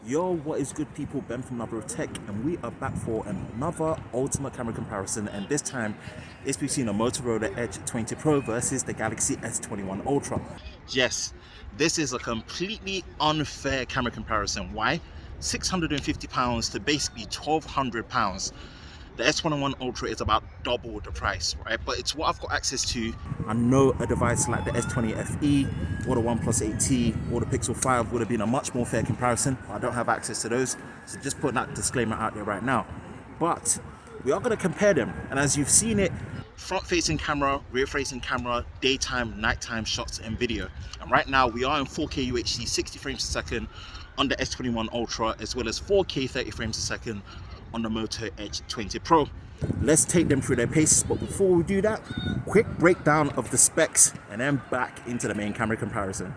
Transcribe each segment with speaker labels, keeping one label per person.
Speaker 1: Yo, what is good people? Ben from Lover of Tech, and we are back for another ultimate camera comparison, and this time it's between the Motorola Edge 20 Pro versus the Galaxy S21 Ultra. Yes, this is a completely unfair camera comparison. Why? £650 to basically £1,200. The S21 Ultra is about double the price, right? But it's what I've got access to. I know a device like the S20 FE or the OnePlus 8T or the Pixel 5 would have been a much more fair comparison. I don't have access to those, so just putting that disclaimer out there right now. But we are going to compare them, and as you've seen it, front-facing camera, rear-facing camera, daytime, nighttime shots and video. And right now we are in 4K UHD 60 frames a second on the S21 Ultra, as well as 4K 30 frames a second on the Moto Edge 20 Pro. Let's take them through their paces, but before we do that, quick breakdown of the specs and then back into the main camera comparison.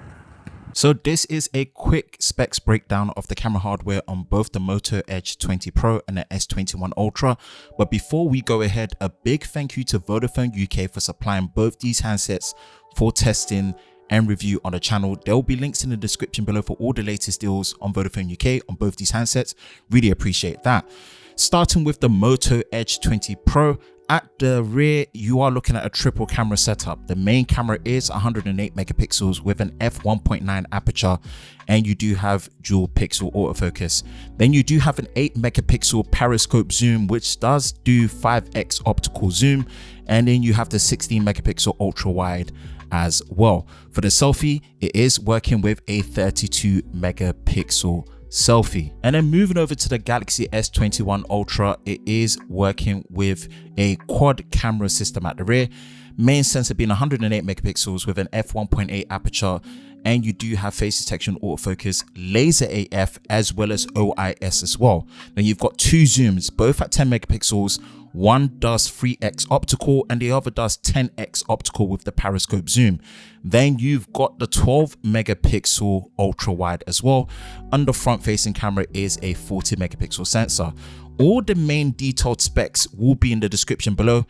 Speaker 2: So this is a quick specs breakdown of the camera hardware on both the Moto Edge 20 Pro and the S21 Ultra. But before we go ahead, a big thank you to Vodafone UK for supplying both these handsets for testing and review on the channel. There will be links in the description below for all the latest deals on Vodafone UK on both these handsets. Really appreciate that. Starting with the Moto Edge 20 Pro, at the rear you are looking at a triple camera setup. The main camera is 108 megapixels with an f1.9 aperture, and you do have dual pixel autofocus. Then you do have an 8 megapixel periscope zoom, which does do 5x optical zoom, and then you have the 16 megapixel ultra wide as well. For the selfie, it is working with a 32 megapixel selfie. And then moving over to the Galaxy S21 Ultra, it is working with a quad camera system at the rear, main sensor being 108 megapixels with an f1.8 aperture, and you do have face detection, autofocus, laser AF, as well as OIS as well. Then you've got two zooms, both at 10 megapixels. One does 3x optical and the other does 10x optical with the periscope zoom. Then you've got the 12 megapixel ultra wide as well. And the front facing camera is a 40 megapixel sensor. All the main detailed specs will be in the description below.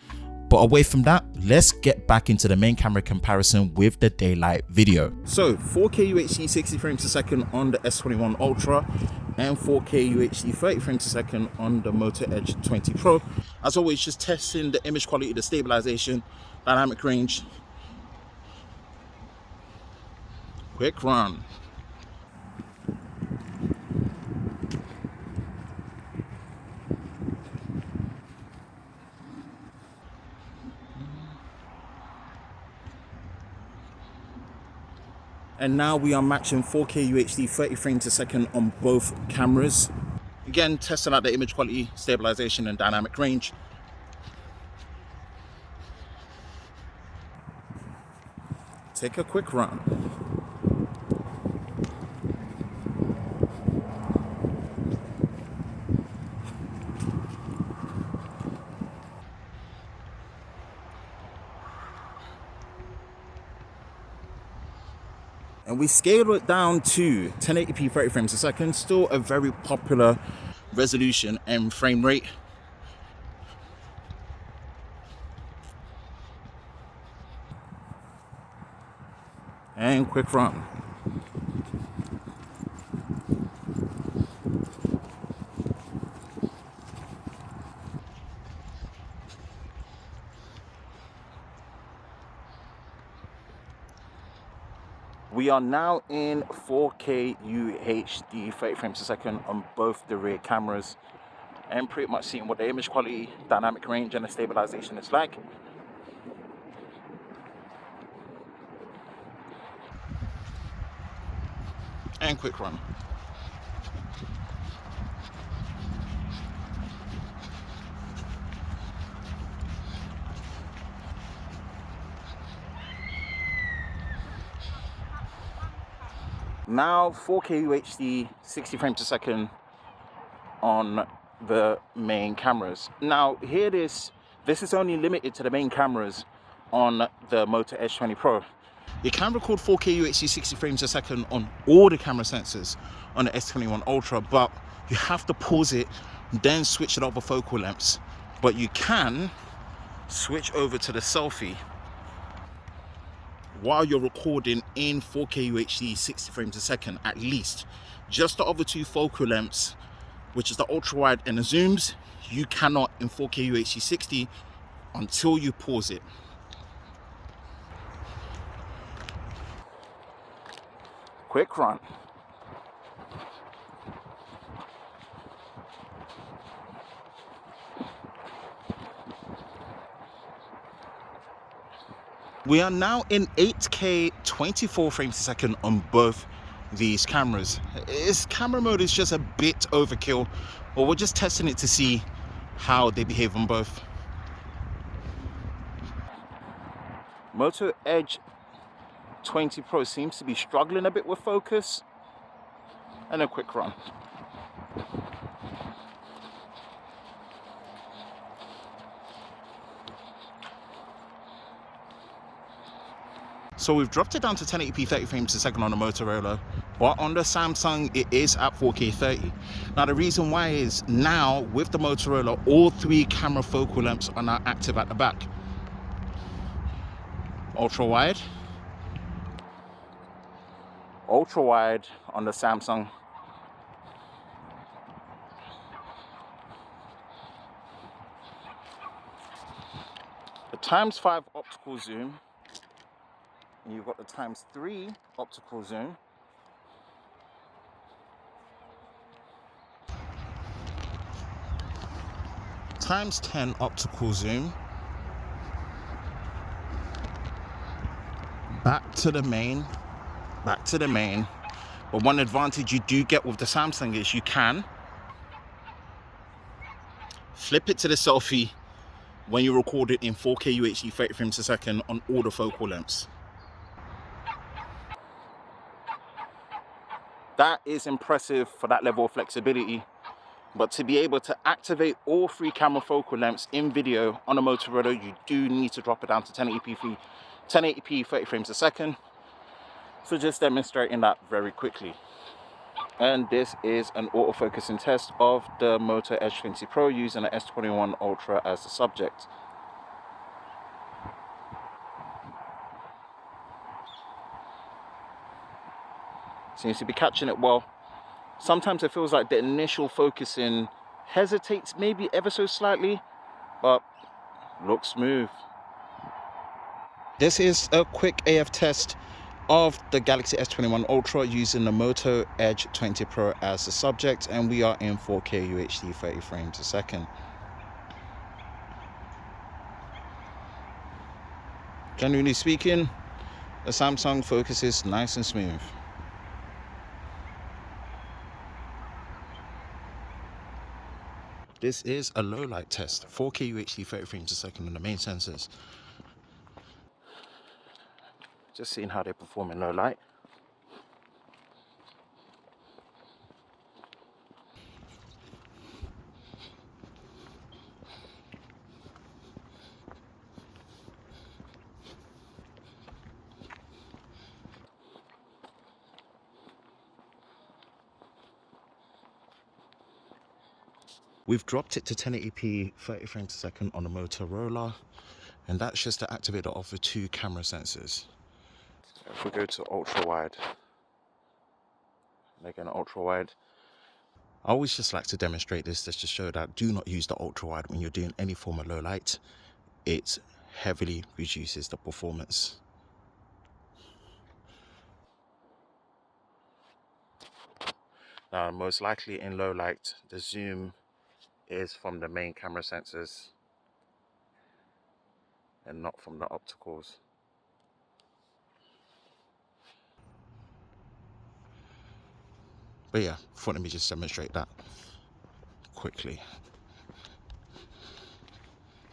Speaker 2: But away from that, let's get back into the main camera comparison with the daylight video.
Speaker 1: So 4K UHD 60 frames a second on the S21 Ultra and 4K UHD 30 frames a second on the Moto Edge 20 Pro. As always, just testing the image quality, the stabilization, dynamic range. Quick run. And now we are matching 4K UHD 30 frames a second on both cameras. Again, testing out the image quality, stabilization and dynamic range. Take a quick run. And we scaled it down to 1080p 30 frames a second, still a very popular resolution and frame rate. And quick run. We are now in 4K UHD 30 frames a second on both the rear cameras, and pretty much seeing what the image quality, dynamic range and the stabilization is like. And quick run. Now 4K UHD 60 frames a second on the main cameras. Now here this is only limited to the main cameras on the Moto Edge 20 Pro. You can record 4K UHD 60 frames a second on all the camera sensors on the S21 Ultra, but you have to pause it, then switch it over focal lengths. But you can switch over to the selfie while you're recording in 4K UHD 60 frames a second at least. Just the other two focal lengths, which is the ultra wide and the zooms, you cannot in 4K UHD 60 until you pause it. Quick run. We are now in 8K 24 frames a second on both these cameras. This camera mode is just a bit overkill, but we're just testing it to see how they behave on both. Moto Edge 20 Pro seems to be struggling a bit with focus. And a quick run. So we've dropped it down to 1080p 30 frames a second on the Motorola, but on the Samsung it is at 4K 30. Now the reason why is now with the Motorola, all three camera focal lengths are now active at the back. Ultra wide on the Samsung, the ×5 optical zoom, and you've got the ×3 optical zoom, ×10 optical zoom, back to the main. But one advantage you do get with the Samsung is you can flip it to the selfie when you record it in 4K UHD 30 frames a second on all the focal lengths. That is impressive for that level of flexibility, but to be able to activate all three camera focal lengths in video on a Motorola, you do need to drop it down to 1080p 30 frames a second. So just demonstrating that very quickly. And this is an autofocusing test of the Moto Edge 20 Pro using the S21 Ultra as the subject. Seems to be catching it well. Sometimes it feels like the initial focusing hesitates maybe ever so slightly, but looks smooth. This is a quick AF test of the Galaxy S21 Ultra using the Moto Edge 20 Pro as the subject, and we are in 4K UHD 30 frames a second. Generally speaking, the Samsung focuses nice and smooth. This is a low light test, 4K UHD 30 frames a second on the main sensors. Just seeing how they perform in low light. We've dropped it to 1080p 30 frames a second on the Motorola, and that's just to activate the other two camera sensors. If we go to ultra wide, again ultra wide, I always just like to demonstrate this just to show that do not use the ultra wide when you're doing any form of low light. It heavily reduces the performance. Now most likely in low light, the zoom is from the main camera sensors and not from the opticals. But yeah, thought let me just demonstrate that quickly.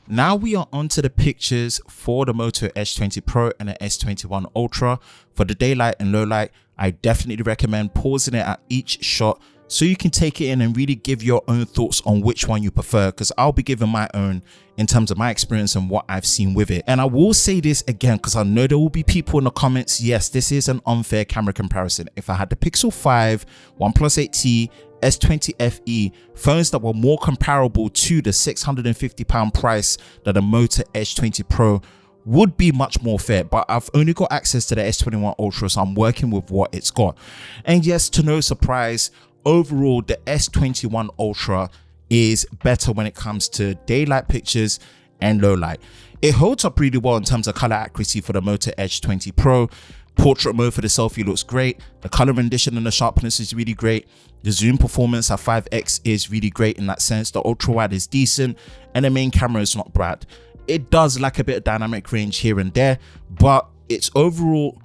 Speaker 2: Now we are onto the pictures for the Moto Edge 20 Pro and the S21 Ultra. For the daylight and low light, I definitely recommend pausing it at each shot so you can take it in and really give your own thoughts on which one you prefer, because I'll be giving my own in terms of my experience and what I've seen with it. And I will say this again, because I know there will be people in the comments, yes, this is an unfair camera comparison. If I had the Pixel 5, OnePlus 8T, S20 FE, phones that were more comparable to the £650 price that the Moto Edge 20 Pro would be much more fair, but I've only got access to the S21 Ultra, so I'm working with what it's got. And yes, to no surprise, overall the S21 Ultra is better when it comes to daylight pictures and low light. It holds up really well in terms of color accuracy for the Moto Edge 20 Pro. Portrait mode for the selfie looks great. The color rendition and the sharpness is really great. The zoom performance at 5x is really great in that sense. The ultra wide is decent, and the main camera is not bad. It does lack a bit of dynamic range here and there, but it's overall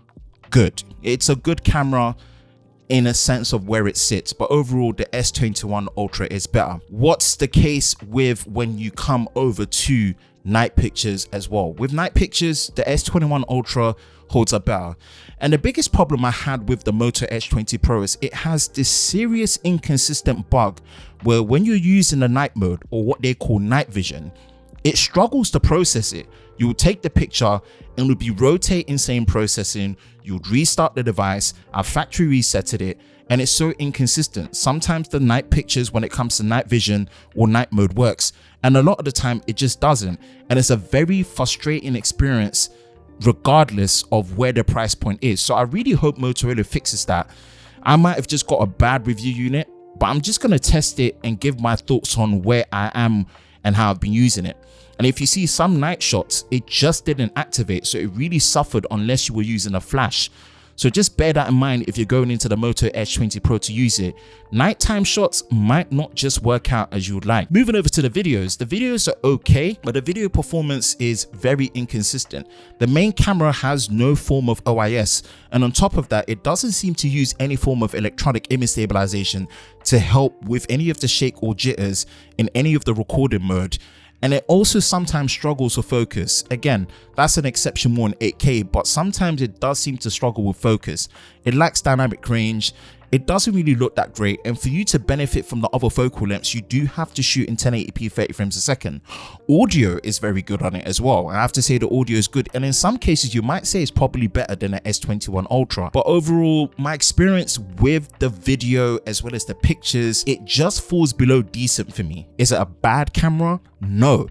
Speaker 2: good. It's a good camera in a sense of where it sits, but overall the S21 Ultra is better. What's the case with when you come over to night pictures as well? With night pictures, the S21 Ultra holds up better. And the biggest problem I had with the Moto Edge 20 Pro is it has this serious inconsistent bug where when you're using the night mode, or what they call night vision, it struggles to process it. You would take the picture and it would be rotating same processing. You would restart the device, I factory resetted it, and it's so inconsistent. Sometimes the night pictures when it comes to night vision or night mode works, and a lot of the time it just doesn't. And it's a very frustrating experience regardless of where the price point is. So I really hope Motorola fixes that. I might have just got a bad review unit, but I'm just gonna test it and give my thoughts on where I am and how I've been using it. And if you see some night shots, it just didn't activate, so it really suffered unless you were using a flash. So just bear that in mind if you're going into the Moto Edge 20 Pro to use it. Nighttime shots might not just work out as you would like. Moving over to the videos are okay, but the video performance is very inconsistent. The main camera has no form of OIS, and on top of that, it doesn't seem to use any form of electronic image stabilization to help with any of the shake or jitters in any of the recording mode. And it also sometimes struggles with focus. Again, that's an exception more in 8K, but sometimes it does seem to struggle with focus. It lacks dynamic range. It doesn't really look that great, and for you to benefit from the other focal lengths, you do have to shoot in 1080p 30 frames a second. Audio is very good on it as well. I have to say the audio is good, and in some cases you might say it's probably better than the S21 Ultra. But overall, my experience with the video as well as the pictures, it just falls below decent for me. Is it a bad camera? No.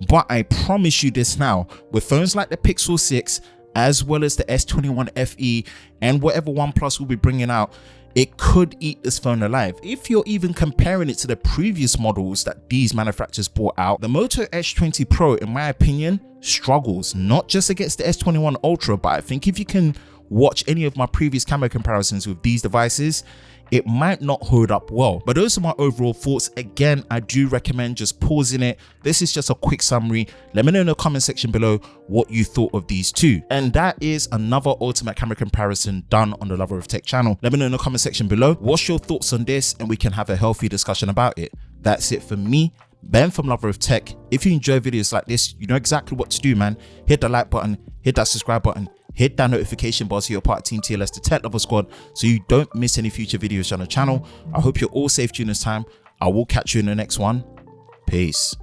Speaker 2: But I promise you this now, with phones like the Pixel 6 as well as the S21 FE and whatever OnePlus will be bringing out, it could eat this phone alive. If you're even comparing it to the previous models that these manufacturers brought out, the Moto Edge 20 Pro, in my opinion, struggles, not just against the S21 Ultra, but I think if you can watch any of my previous camera comparisons with these devices, it might not hold up well. But those are my overall thoughts. Again, I do recommend just pausing it. This is just a quick summary. Let me know in the comment section below what you thought of these two. And that is another ultimate camera comparison done on the Lover of Tech channel. Let me know in the comment section below what's your thoughts on this, and we can have a healthy discussion about it. That's it for me, Ben from Lover of Tech. If you enjoy videos like this, you know exactly what to do, man. Hit the like button, hit that subscribe button, hit that notification bell so you're part of Team TLS, the Tech Lover Squad, so you don't miss any future videos on the channel. I hope you're all safe during this time. I will catch you in the next one. Peace.